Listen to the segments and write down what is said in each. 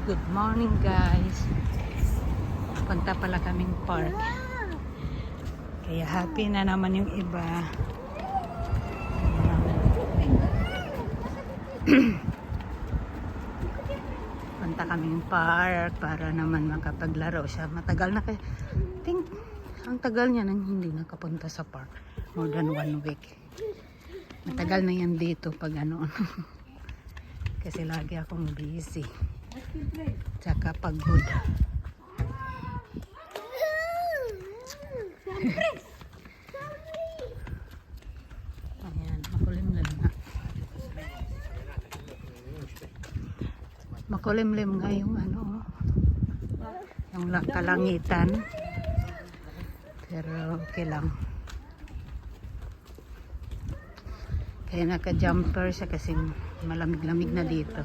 Good morning guys. Punta pala kaming park. Kaya happy na naman yung iba. Punta kaming park para naman makapaglaro siya. Matagal na kaya. Ang tagal niya nang hindi nakapunta sa park. More than 1 week. Matagal na yan dito pag ano. Kasi lagi akong busy. Tsaka pagod. Ayan, makulimlim nga. Makulimlim nga yung ano, yung kalangitan. Pero okay lang. Kaya naka-jumper siya kasi malamig-lamig na dito.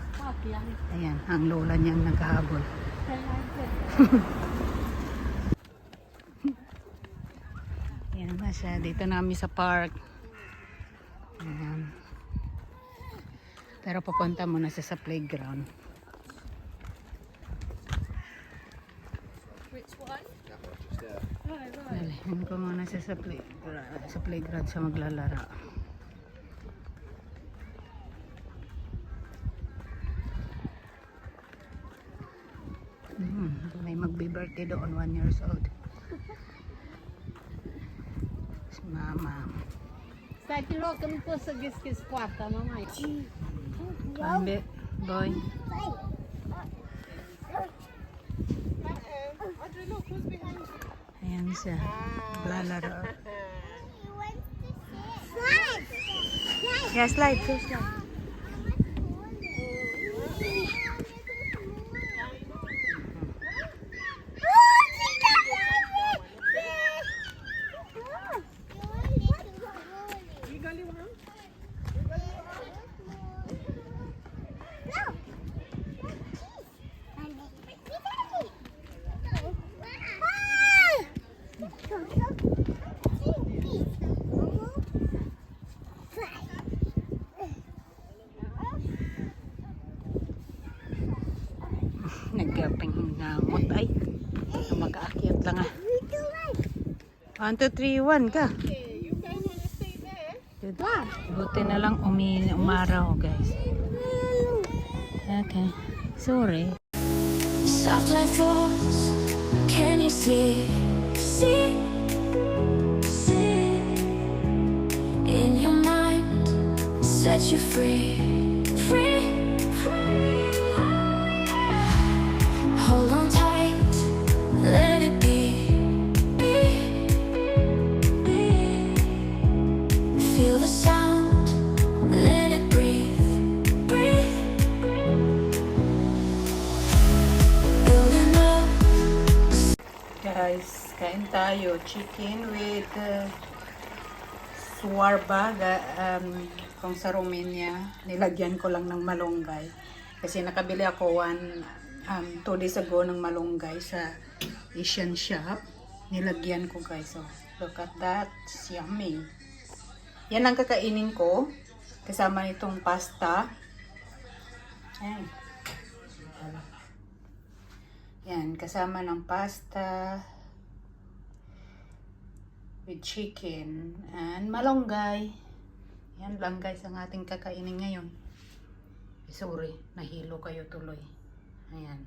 Ayan, ang lola niyang naghahabol. Ayan na siya. Dito na kami sa park. Ayan. Pero pupunta muna siya sa playground. Which one? Dalhin ko muna siya sa playground siya maglalaro. May magbe-birthday doon, 1 years old. Si mama. Stai che lo che non posso che squatta, mamma. Bambi, boy. Ayan siya. Maglalaro. Yeah, slide. Go slide. Nagping ngamot ay. Mag-aakyat lang ah. 1, 2, 3, 1 ka. Buti na lang umaraw guys. Okay. Sorry. Soft like falls, can you see in your mind, set you free, hold on tight, let it be, feel the sound, let it breathe, building up. Guys, kain tayo. Chicken with swarba. Kung sa Romania, nilagyan ko lang ng malunggay. Kasi nakabili ako 2 days ago ng malunggay sa Asian shop. Nilagyan ko guys. So, look at that. It's yummy. Yan ang kakainin ko. Kasama nitong pasta. Ayan. Yan, kasama ng pasta with chicken and malunggay. Yan lang guys ang ating kakainin ngayon. Sorry, nahilo kayo tuloy. Ayan.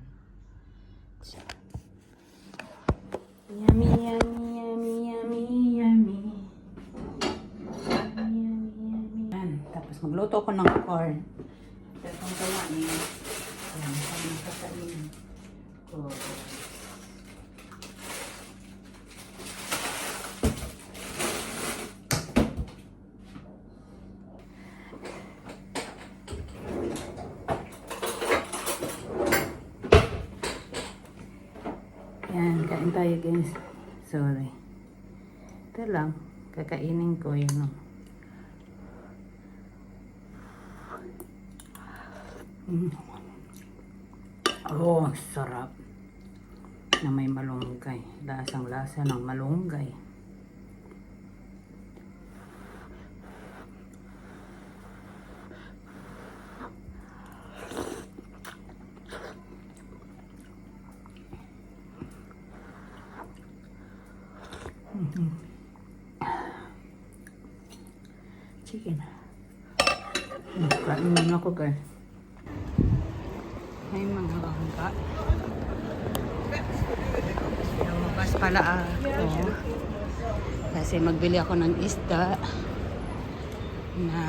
Yummy, yummy, yummy, yummy, yummy. Yummy, yummy, yummy. Yan, tapos magluto ko ng corn. Ito itong kawain. Ayan, ang kakainin ko. Yan, kain tayo guys. Sorry. Ito lang, kakainin ko yun. Oh, sarap. Na may malunggay. Lasang lasa ng malunggay. Sige na. Kain muna ako guys. May mga bangka. Lumabas pala ako. Kasi magbili ako ng isda na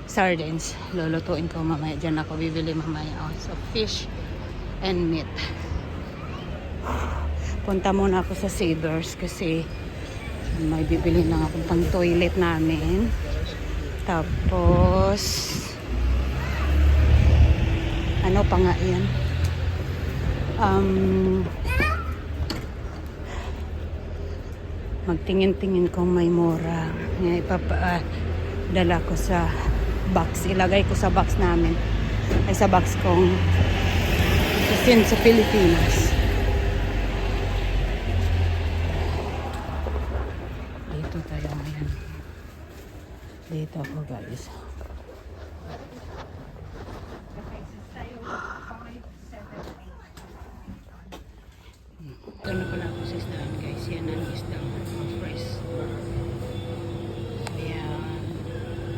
sardines. Lulutuin ko mamaya. Diyan ako bibili mamaya. So fish and meat. Punta muna ako sa Savers kasi may bibili lang ako pang toilet namin. Tapos ano pa nga yan? Magtingin-tingin kung may mura. Dala ko sa box. Ilagay ko sa box namin. Ay sa box kong kasi sa Pilipinas. Dito tayo ngayon. Dito ako guys. Ito na pala ako sa isdaan guys. Yan ang isdang fresh. Ayan.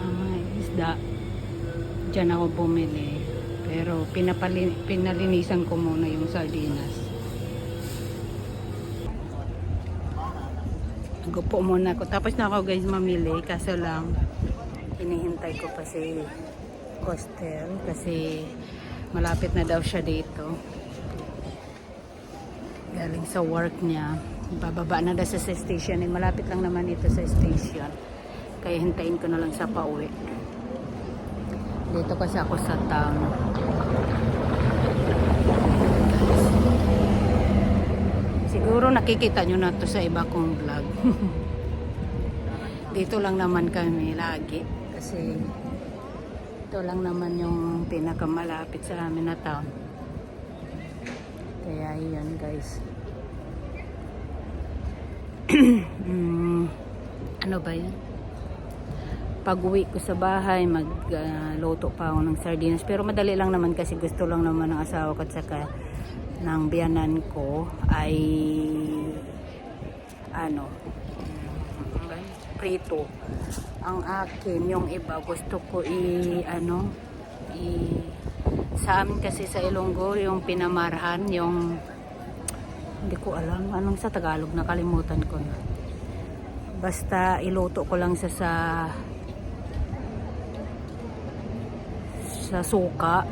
Ang mga isda. Diyan ako bumili. Pero pinalinisan ko muna yung sardinas. Gupo muna ako. Tapos na ako guys mamili. Kaso lang hinihintay ko pa si Costel. Kasi malapit na daw siya dito. Galing sa work niya. Bababa na daw sa station. Eh, malapit lang naman ito sa station. Kaya hintayin ko na lang sa pauwi. Dito kasi ako sa town. Siguro nakikita nyo na to sa iba kong vlog. Dito lang naman kami lagi. Kasi ito lang naman yung pinakamalapit sa amin na town. Kaya yun guys. Ano ba yan? Pag-uwi ko sa bahay, magluto pa ako ng sardinas. Pero madali lang naman kasi gusto lang naman ng asawa ko at saka ng biyanan ko ay prito. Ang akin, yung iba gusto ko sa amin kasi sa Ilonggo, yung pinamarhan, yung hindi ko alam anong sa Tagalog, nakalimutan ko na. Basta iluto ko lang sa suka,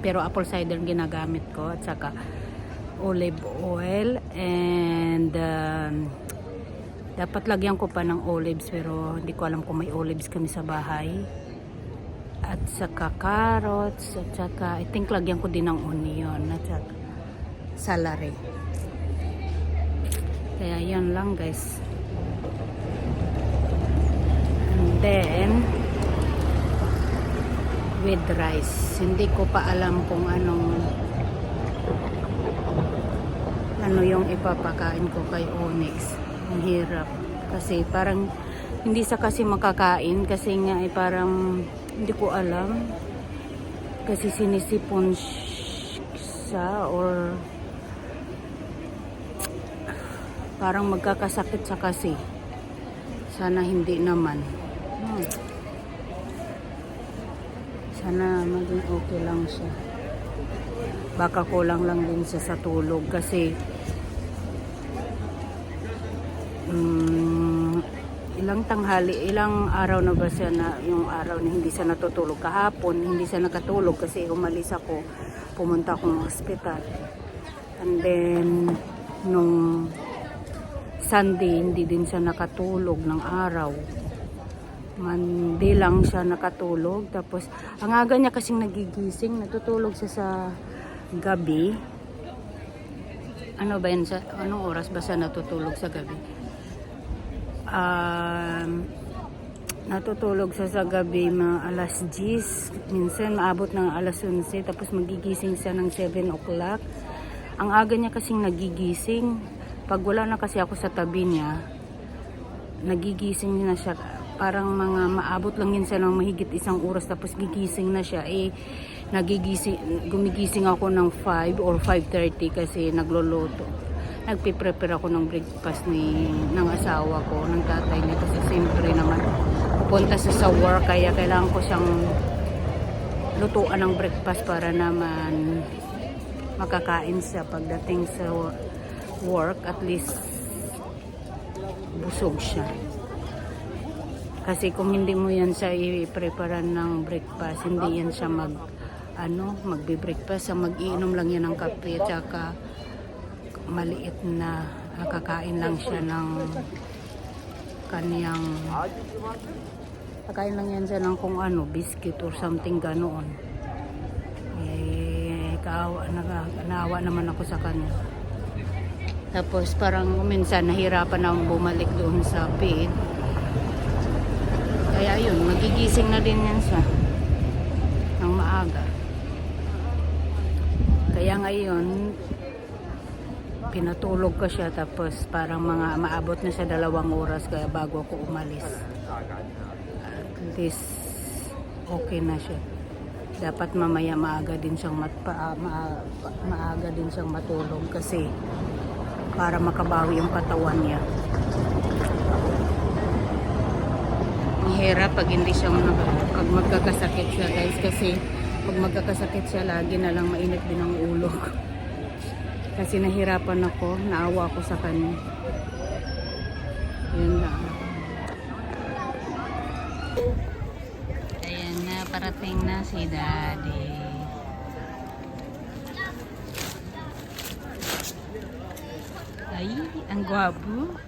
pero apple cider ginagamit ko at saka olive oil and dapat lagyan ko pa ng olives pero hindi ko alam kung may olives kami sa bahay. At saka carrots, at saka I think lagyan ko din ng onion at saka celery. Kaya yan lang guys. And then with rice. Hindi ko pa alam kung ano yung ipapakain ko kay Onyx. Ang hirap. Kasi parang hindi sa kasi makakain kasi nga parang hindi ko alam kasi sinisipon siya or parang magkakasakit sa kasi. Sana hindi naman. Sana maging okay lang siya. Baka kulang lang din siya sa tulog kasi ilang araw na ba siya na yung araw na hindi siya natutulog. Kahapon hindi siya nakatulog kasi umalis ako, pumunta akong hospital, and then nung Sunday hindi din siya nakatulog ng araw. Monday lang siya nakatulog. Tapos ang aga niya kasing nagigising, natutulog siya sa gabi. Ano ba yan, anong oras ba siya natutulog sa gabi? Natutulog siya sa gabi mga alas 10, minsan maabot ng alas 11, tapos magigising siya ng 7 o'clock. Ang aga niya kasing nagigising. Pag wala na kasi ako sa tabi niya, nagigising na siya. Parang mga maabot lang yun siya ng mahigit 1 oras, tapos gigising na siya. Gumigising ako ng 5 or 5:30 kasi nagluluto. nagpiprepare ako ng breakfast ng asawa ko, ng tatay niya. Kasi siyempre naman, pupunta sa work, kaya kailangan ko siyang lutuan ng breakfast para naman makakain siya pagdating sa work. At least, busog siya. Kasi kung hindi mo yan siya i-prepare ng breakfast, hindi yan siya magbe-breakfast, mag-iinom lang yan ng kape, tsaka maliit na kakain lang siya ng kaniyang kakain lang yan siya ng kung ano, biscuit or something ganoon. Naawa naman ako sa kanya. Tapos parang minsan nahirapan akong bumalik doon sa bed. Kaya yun, magigising na din yan siya ng maaga. Kaya ngayon, pinatulog ko siya, tapos parang maabot na siya 2 oras kaya bago ako umalis. At least, okay na siya. Dapat mamaya maaga din siyang matulog kasi para makabawi yung katawan niya. Ang hirap pag hindi siya pag magkakasakit siya, guys, kasi pag magkakasakit siya lagi na lang mainit din ang ulo ko. Kasi nahirapan ako, naawa ako sa kanya. Yun lang. Ayan na, parating na si Daddy. Ay, ang gwapo.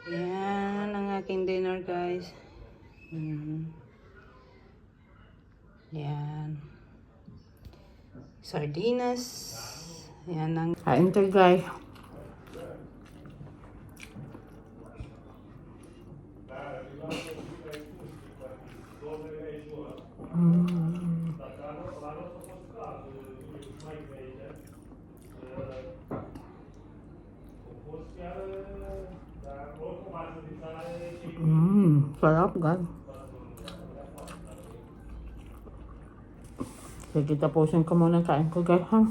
Ayan ang aking dinner, guys. Ayan. Sardinas. Ayan ang kain to, guys. Sarap, guys. Sige, tapusin ko muna kain ko, guys, ha?